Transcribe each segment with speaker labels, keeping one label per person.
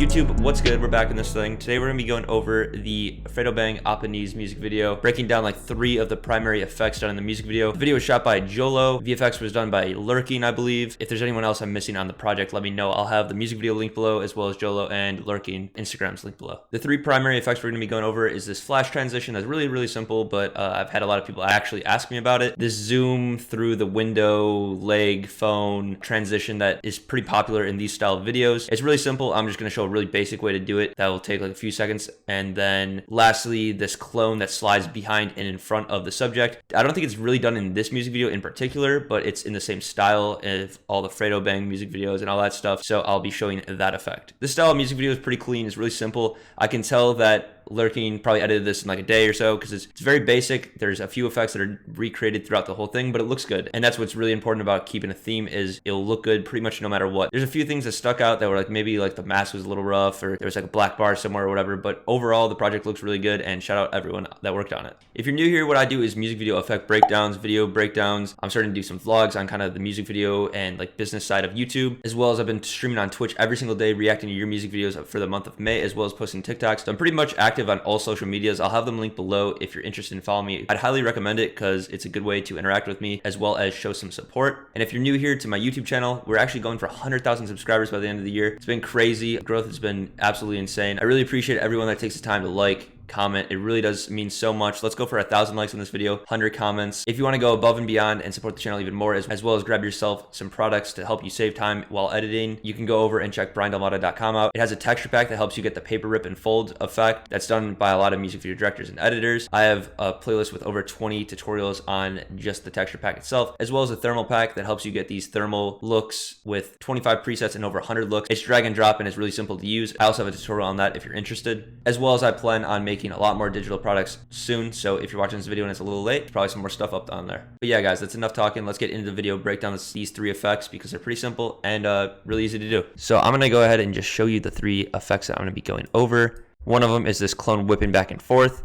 Speaker 1: YouTube, what's good? We're back in this thing. Today we're gonna be going over the Fredo Oppanese music video, breaking down like 3 of the primary effects done in the music video. The video was shot by Jolo. VFX was done by Lurking, I believe. If there's anyone else I'm missing on the project, let me know. I'll have the music video link below, as well as Jolo and Lurking Instagram's link below. The 3 primary effects we're gonna be going over is this flash transition that's really simple, but I've had a lot of people actually ask me about it. This zoom through the window, leg, phone transition that is pretty popular in these style of videos. It's really simple. I'm just gonna show a really basic way to do it that will take like a few seconds. And then lastly, this clone that slides behind and in front of the subject. I don't think it's really done in this music video in particular, but it's in the same style of all the Fredo music videos and all that stuff. So I'll be showing that effect. This style of music video is pretty clean. It's really simple. I can tell that Lurking probably edited this in like a day or so because it's very basic. There's a few effects that are recreated throughout the whole thing, but it looks good. And that's what's really important about keeping a theme is it'll look good pretty much no matter what. There's a few things that stuck out that were like maybe like the mask was a little rough or there was like a black bar somewhere or whatever, but overall the project looks really good and shout out everyone that worked on it. If you're new here, what I do is music video effect breakdowns, video breakdowns. I'm starting to do some vlogs on kind of the music video and like business side of YouTube, as well as I've been streaming on Twitch every single day reacting to your music videos for the month of May, as well as posting TikToks. So I'm pretty much active on all social media. I'll have them linked below if you're interested in following me. I'd highly recommend it because it's a good way to interact with me as well as show some support. And if you're new here to my YouTube channel, we're actually going for 100,000 subscribers by the end of the year. It's been crazy. Growth has been absolutely insane. I really appreciate everyone that takes the time to like, comment. It really does mean so much. Let's go for 1,000 likes on this video, 100 comments. If you want to go above and beyond and support the channel even more, as well as grab yourself some products to help you save time while editing, you can go over and check briandalmada.com out. It has a texture pack that helps you get the paper rip and fold effect that's done by a lot of music video directors and editors. I have a playlist with over 20 tutorials on just the texture pack itself, as well as a thermal pack that helps you get these thermal looks with 25 presets and over 100 looks. It's drag and drop and it's really simple to use. I also have a tutorial on that if you're interested, as well as I plan on making a lot more digital products soon. So if you're watching this video and it's a little late, there's probably some more stuff up on there. But yeah, guys, that's enough talking. Let's get into the video, break down these 3 effects because they're pretty simple and really easy to do. So I'm gonna go ahead and just show you the 3 effects that I'm gonna be going over. One of them is this clone whipping back and forth,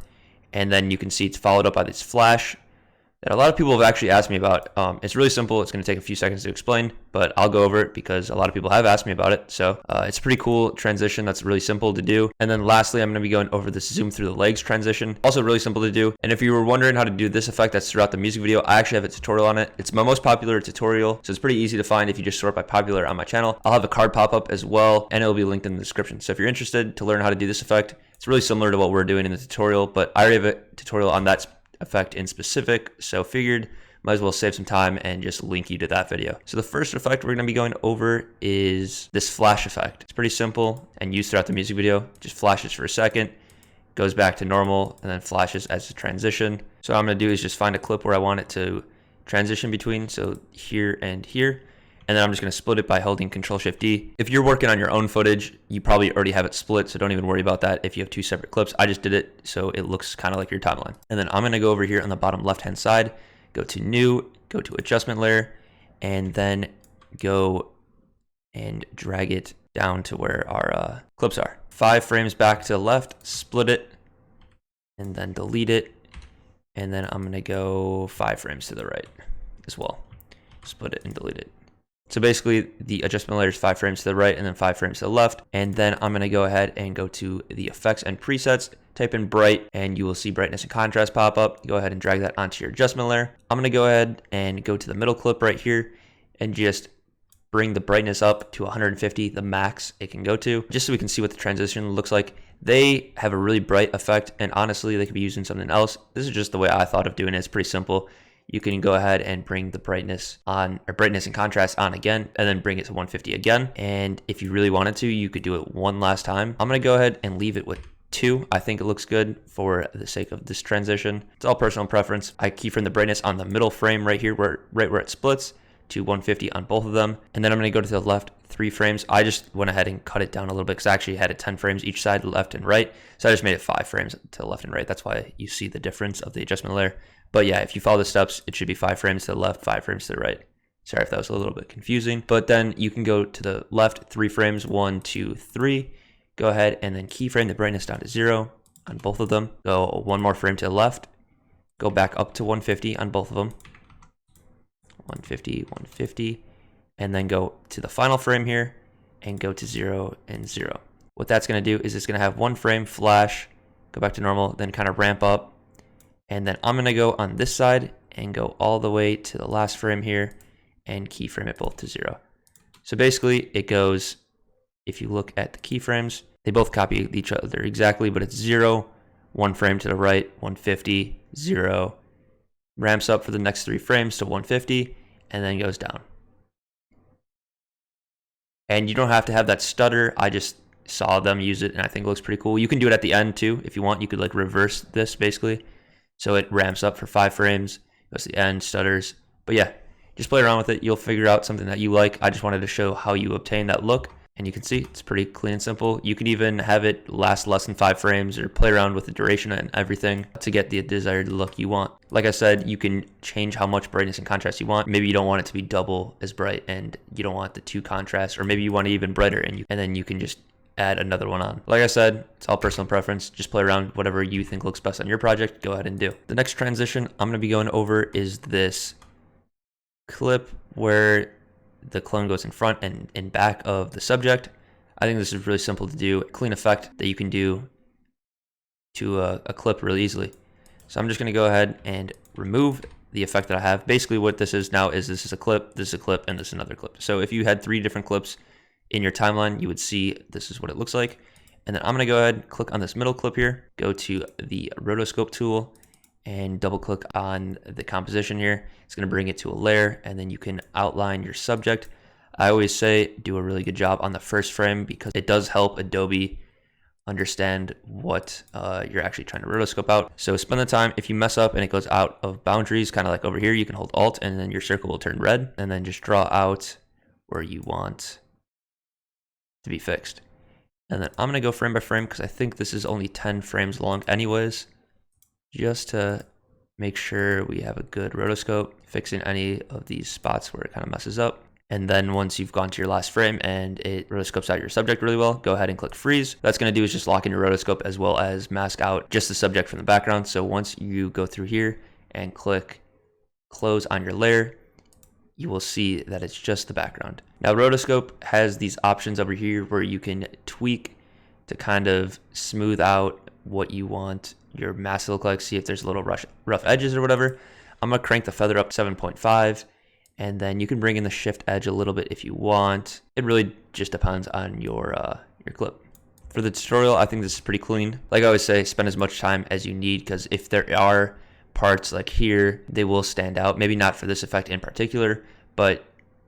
Speaker 1: and then you can see it's followed up by this flash that a lot of people have actually asked me about. It's really simple. It's going to take a few seconds to explain, but I'll go over it because a lot of people have asked me about it. So it's a pretty cool transition that's really simple to do. And then lastly, I'm going to be going over this zoom through the legs transition. Also really simple to do. And if you were wondering how to do this effect that's throughout the music video, I actually have a tutorial on it. It's my most popular tutorial, so it's pretty easy to find if you just sort by popular on my channel. I'll have a card pop up as well, and it'll be linked in the description. So if you're interested to learn how to do this effect, it's really similar to what we're doing in the tutorial, but I already have a tutorial on that effect in specific, so figured might as well save some time and just link you to that video. So the first effect we're going to be going over is this flash effect. It's pretty simple and used throughout the music video. Just flashes for a second, goes back to normal, and then flashes as a transition. So what I'm going to do is just find a clip where I want it to transition between, so here and here. And then I'm just going to split it by holding Control-Shift-D. If you're working on your own footage, you probably already have it split, so don't even worry about that if you have 2 separate clips. I just did it so it looks kind of like your timeline. And then I'm going to go over here on the bottom left-hand side, go to New, go to Adjustment Layer, and then go and drag it down to where our clips are. 5 frames back to the left, split it, and then delete it. And then I'm going to go 5 frames to the right as well. Split it and delete it. So basically the adjustment layer is 5 frames to the right and then 5 frames to the left. And then I'm going to go ahead and go to the effects and presets, type in bright, and you will see brightness and contrast pop up. Go ahead and drag that onto your adjustment layer. I'm going to go ahead and go to the middle clip right here and just bring the brightness up to 150, the max it can go to, just so we can see what the transition looks like. They have a really bright effect, and honestly, they could be using something else. This is just the way I thought of doing it. It's pretty simple. You can go ahead and bring the brightness on, or brightness and contrast on again, and then bring it to 150 again. And if you really wanted to, you could do it one last time. I'm going to go ahead and leave it with 2. I think it looks good for the sake of this transition. It's all personal preference. I keyframe the brightness on the middle frame right here, right where it splits, to 150 on both of them. And then I'm going to go to the left 3 frames. I just went ahead and cut it down a little bit because I actually had it 10 frames each side, left and right. So I just made it 5 frames to the left and right. That's why you see the difference of the adjustment layer. But yeah, if you follow the steps, it should be 5 frames to the left, 5 frames to the right. Sorry if that was a little bit confusing. But then you can go to the left 3 frames, 1, 2, 3. Go ahead and then keyframe the brightness down to 0 on both of them. Go 1 more frame to the left. Go back up to 150 on both of them. 150, 150. And then go to the final frame here and go to 0 and 0. What that's going to do is it's going to have one frame, flash, go back to normal, then kind of ramp up. And then I'm going to go on this side and go all the way to the last frame here and keyframe it both to 0. So basically it goes, if you look at the keyframes, they both copy each other exactly, but it's 0, one frame to the right, 150, 0, ramps up for the next 3 frames to 150, and then goes down. And you don't have to have that stutter. I just saw them use it and I think it looks pretty cool. You can do it at the end too if you want. You could like reverse this basically. So it ramps up for 5 frames, goes to the end, stutters. But yeah, just play around with it. You'll figure out something that you like. I just wanted to show how you obtain that look. And you can see it's pretty clean and simple. You can even have it last less than 5 frames or play around with the duration and everything to get the desired look you want. Like I said, you can change how much brightness and contrast you want. Maybe you don't want it to be double as bright and you don't want the 2 contrast, or maybe you want it even brighter and then you can just add another one on. Like I said, it's all personal preference. Just play around, whatever you think looks best on your project, go ahead and do. The next transition I'm going to be going over is this clip where the clone goes in front and in back of the subject. I think this is really simple to do, a clean effect that you can do to a clip really easily. So I'm just going to go ahead and remove the effect that I have. Basically what this is now is this is a clip, this is a clip, and this is another clip. So if you had 3 different clips in your timeline, you would see this is what it looks like. And then I'm going to go ahead, click on this middle clip here, go to the rotoscope tool, and double click on the composition here. It's going to bring it to a layer, and then you can outline your subject. I always say do a really good job on the first frame because it does help Adobe understand what you're actually trying to rotoscope out. So spend the time. If you mess up and it goes out of boundaries, kind of like over here, you can hold Alt and then your circle will turn red, and then just draw out where you want to be fixed. And then I'm going to go frame by frame because I think this is only 10 frames long anyways, just to make sure we have a good rotoscope, fixing any of these spots where it kind of messes up. And then once you've gone to your last frame and it rotoscopes out your subject really well, go ahead and click freeze. What that's going to do is just lock in your rotoscope as well as mask out just the subject from the background. So once you go through here and click close on your layer, you will see that it's just the background. Now rotoscope has these options over here where you can tweak to kind of smooth out what you want your mask to look like, see if there's a little rough edges or whatever. I'm gonna crank the feather up to 7.5, and then you can bring in the shift edge a little bit if you want. It really just depends on your clip. For the tutorial, I think this is pretty clean. Like I always say, spend as much time as you need, because if there are parts like here, they will stand out. Maybe not for this effect in particular, but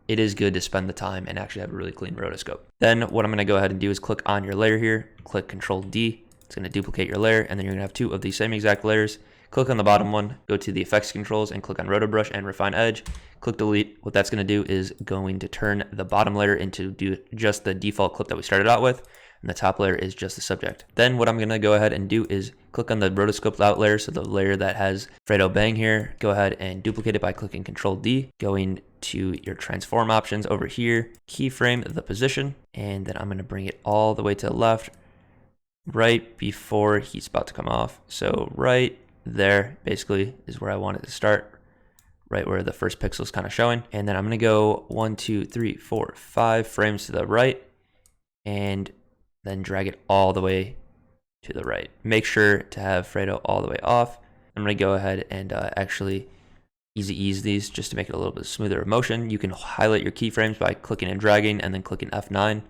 Speaker 1: it is good to spend the time and actually have a really clean rotoscope. Then what I'm gonna go ahead and do is click on your layer here, click Control D. It's going to duplicate your layer, and then you're going to have 2 of the same exact layers. Click on the bottom one, go to the effects controls, and click on Roto Brush and Refine Edge. Click delete. What that's going to do is going to turn the bottom layer into just the default clip that we started out with, and the top layer is just the subject. Then what I'm going to go ahead and do is click on the rotoscope out layer, so the layer that has Fredo Bang here. Go ahead and duplicate it by clicking Control D, going to your transform options over here, keyframe the position, and then I'm going to bring it all the way to the left, right before he's about to come off. So right there basically is where I want it to start, right where the first pixel is kind of showing. And then I'm going to go 1, 2, 3, 4, 5 frames to the right, and then drag it all the way to the right. Make sure to have Fredo all the way off. I'm going to go ahead and actually easy ease these just to make it a little bit smoother of motion. You can highlight your keyframes by clicking and dragging and then clicking F9.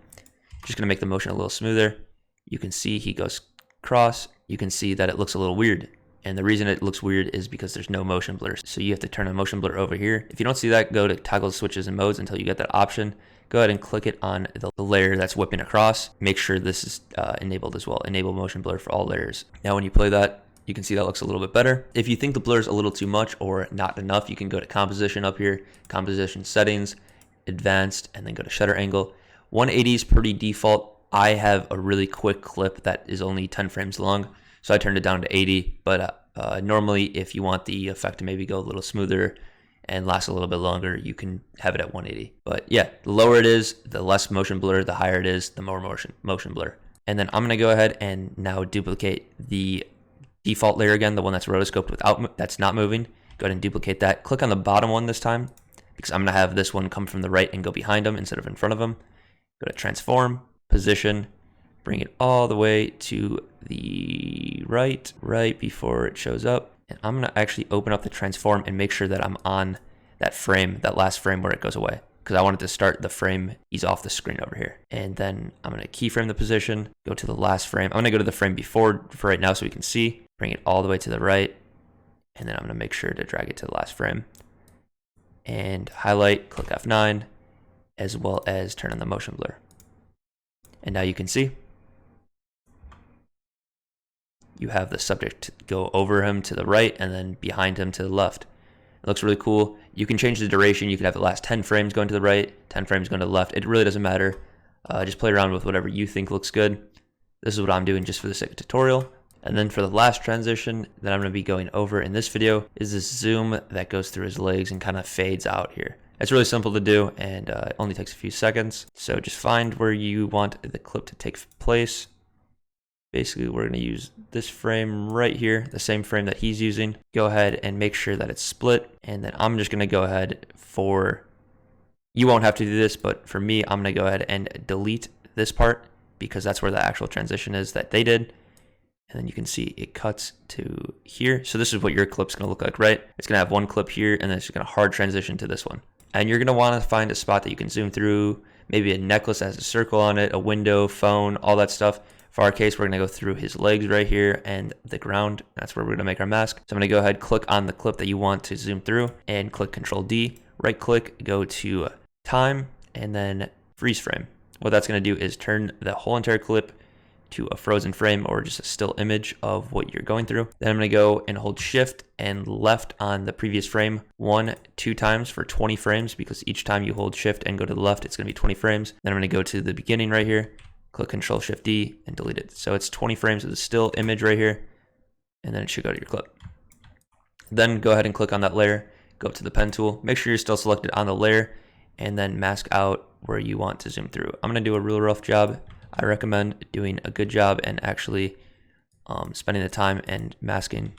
Speaker 1: Just going to make the motion a little smoother. You can see he goes cross. You can see that it looks a little weird. And the reason it looks weird is because there's no motion blur. So you have to turn on motion blur over here. If you don't see that, go to toggle switches and modes until you get that option. Go ahead and click it on the layer that's whipping across. Make sure this is enabled as well. Enable motion blur for all layers. Now when you play that, you can see that looks a little bit better. If you think the blur is a little too much or not enough, you can go to composition up here, composition settings, advanced, and then go to shutter angle. 180 is pretty default. I have a really quick clip that is only 10 frames long, so I turned it down to 80, but normally if you want the effect to maybe go a little smoother and last a little bit longer, you can have it at 180. But yeah, the lower it is, the less motion blur, the higher it is, the more motion blur. And then I'm gonna go ahead and now duplicate the default layer again, the one that's rotoscoped that's not moving. Go ahead and duplicate that. Click on the bottom one this time, because I'm gonna have this one come from the right and go behind them instead of in front of them. Go to transform, position, bring it all the way to the right before it shows up. And I'm gonna actually open up the transform and make sure that I'm on that frame, that last frame where it goes away, because I wanted to start the frame ease off the screen over here. And then I'm gonna keyframe the position, go to the last frame. I'm gonna go to the frame before for right now so we can see, bring it all the way to the right. And then I'm gonna make sure to drag it to the last frame and highlight, click F9, as well as turn on the motion blur. And now you can see you have the subject go over him to the right and then behind him to the left. It looks really cool. You can change the duration. You can have the last 10 frames going to the right, 10 frames going to the left. It really doesn't matter. Just play around with whatever you think looks good. This is what I'm doing just for the sake of tutorial. And then for the last transition that I'm going to be going over in this video is this zoom that goes through his legs and kind of fades out here. It's really simple to do, and it only takes a few seconds. So just find where you want the clip to take place. Basically, we're going to use this frame right here, the same frame that he's using. Go ahead and make sure that it's split. And then I'm just going to go ahead you won't have to do this, but for me, I'm going to go ahead and delete this part because that's where the actual transition is that they did. And then you can see it cuts to here. So this is what your clip's going to look like, right? It's going to have one clip here, and then it's going to hard transition to this one. And you're going to want to find a spot that you can zoom through, maybe a necklace that has a circle on it, a window, phone, all that stuff. For our case, we're going to go through his legs right here and the ground. That's where we're going to make our mask. So I'm going to go ahead, click on the clip that you want to zoom through, and click Control D, right click, go to time, and then freeze frame. What that's going to do is turn the whole entire clip to a frozen frame or just a still image of what you're going through. Then I'm going to go and hold shift and left on the previous frame 2 times for 20 frames, because each time you hold shift and go to the left, it's going to be 20 frames. Then I'm going to go to the beginning right here, click Control Shift D and delete it. So it's 20 frames of the still image right here, and then it should go to your clip. Then go ahead and click on that layer, go up to the pen tool, make sure you're still selected on the layer, and then mask out where you want to zoom through. I'm going to do a real rough job. I recommend doing a good job and actually spending the time and masking,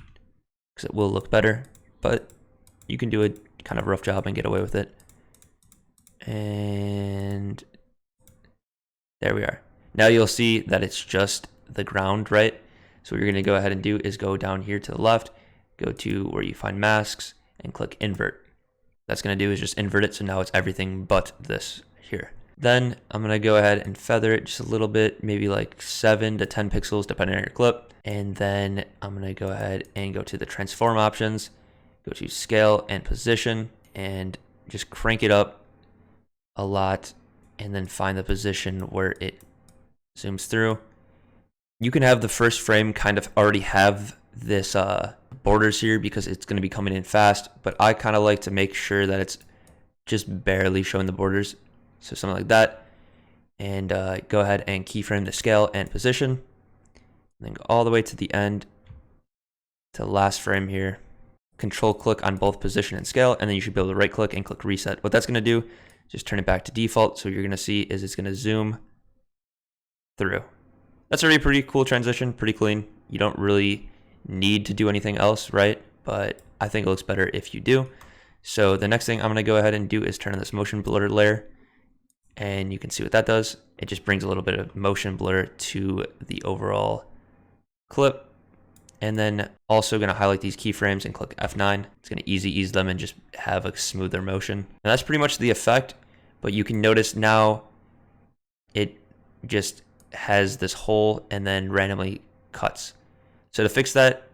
Speaker 1: because it will look better, but you can do a kind of rough job and get away with it. And there we are. Now you'll see that it's just the ground, right? So what you're going to go ahead and do is go down here to the left, go to where you find masks, and click invert. That's going to do is just invert it, so now it's everything but this here. Then I'm going to go ahead and feather it just a little bit, maybe like 7 to 10 pixels depending on your clip. And then I'm going to go ahead and go to the transform options, go to scale and position, and just crank it up a lot, and then find the position where it zooms through. You can have the first frame kind of already have this borders here because it's going to be coming in fast, but I kind of like to make sure that it's just barely showing the borders. So something like that, and go ahead and keyframe the scale and position, and then go all the way to the end to the last frame here. Control click on both position and scale, and then you should be able to right click and click reset. What that's going to do is just turn it back to default. So what you're going to see is it's going to zoom through. That's already a pretty cool transition, pretty clean. You don't really need to do anything else, right? But I think it looks better if you do. So the next thing I'm going to go ahead and do is turn on this motion blur layer. And you can see what that does. It just brings a little bit of motion blur to the overall clip. And then also going to highlight these keyframes and click F9. It's going to ease them and just have a smoother motion. And that's pretty much the effect. But you can notice now it just has this hole and then randomly cuts. So to fix that,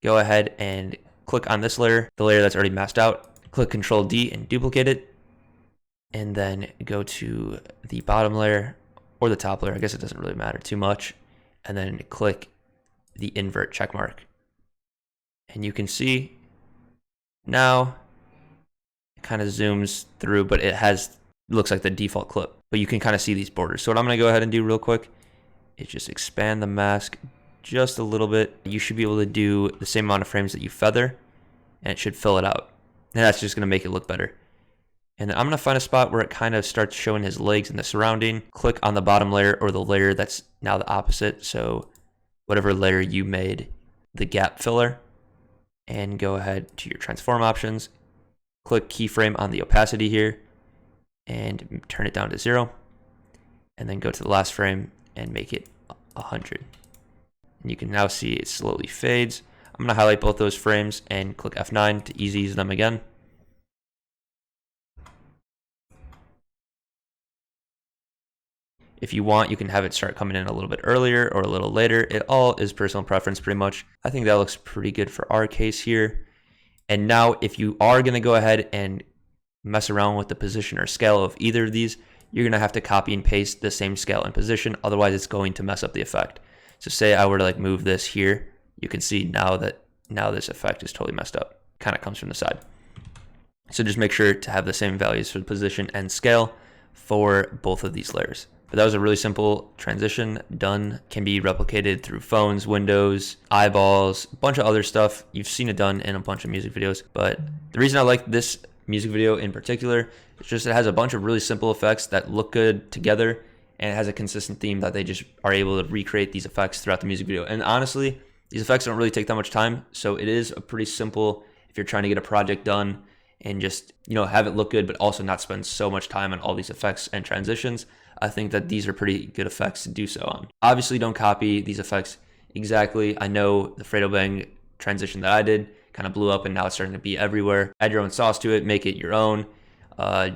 Speaker 1: go ahead and click on this layer, the layer that's already masked out. Click Control D and duplicate it. And then go to the bottom layer or the top layer. I guess it doesn't really matter too much. And then click the invert check mark. And you can see now it kind of zooms through, but it looks like the default clip. But you can kind of see these borders. So what I'm going to go ahead and do real quick is just expand the mask just a little bit. You should be able to do the same amount of frames that you feather, and it should fill it out. And that's just going to make it look better. And then I'm going to find a spot where it kind of starts showing his legs and the surrounding. Click on the bottom layer or the layer that's now the opposite. So whatever layer you made the gap filler, and go ahead to your transform options. Click keyframe on the opacity here and turn it down to 0. And then go to the last frame and make it 100. And you can now see it slowly fades. I'm going to highlight both those frames and click F9 to ease them again. If you want, you can have it start coming in a little bit earlier or a little later. It all is personal preference pretty much. I think that looks pretty good for our case here. And now if you are going to go ahead and mess around with the position or scale of either of these, you're going to have to copy and paste the same scale and position. Otherwise, it's going to mess up the effect. So say I were to like move this here, you can see now this effect is totally messed up. Kind of comes from the side. So just make sure to have the same values for the position and scale for both of these layers. But that was a really simple transition done. Can be replicated through phones, windows, eyeballs, a bunch of other stuff. You've seen it done in a bunch of music videos. But the reason I like this music video in particular is just it has a bunch of really simple effects that look good together, and it has a consistent theme that they just are able to recreate these effects throughout the music video. And honestly, these effects don't really take that much time. So it is a pretty simple, if you're trying to get a project done and just, have it look good, but also not spend so much time on all these effects and transitions, I think that these are pretty good effects to do so on. Obviously, don't copy these effects exactly. I know the Fredo Bang transition that I did kind of blew up and now it's starting to be everywhere. Add your own sauce to it, make it your own.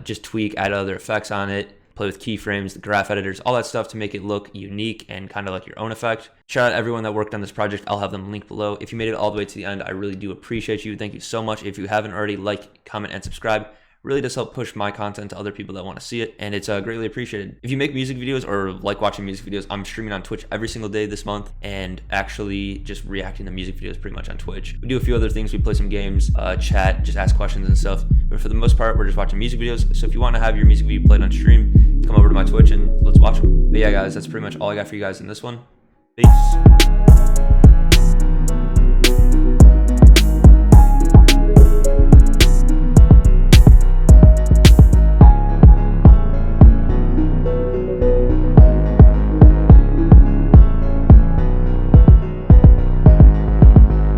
Speaker 1: Just tweak, add other effects on it, play with keyframes, the graph editors, all that stuff to make it look unique and kind of like your own effect. Shout out everyone that worked on this project. I'll have them linked below. If you made it all the way to the end, I really do appreciate you. Thank you so much. If you haven't already, like, comment, and subscribe. Really does help push my content to other people that want to see it, and it's greatly appreciated. If you make music videos or like watching music videos, I'm streaming on Twitch every single day this month and actually just reacting to music videos pretty much on Twitch. We do a few other things. We play some games, chat, just ask questions and stuff, but for the most part, we're just watching music videos. So if you want to have your music video played on stream, come over to my Twitch and let's watch them. But yeah, guys, that's pretty much all I got for you guys in this one. Peace.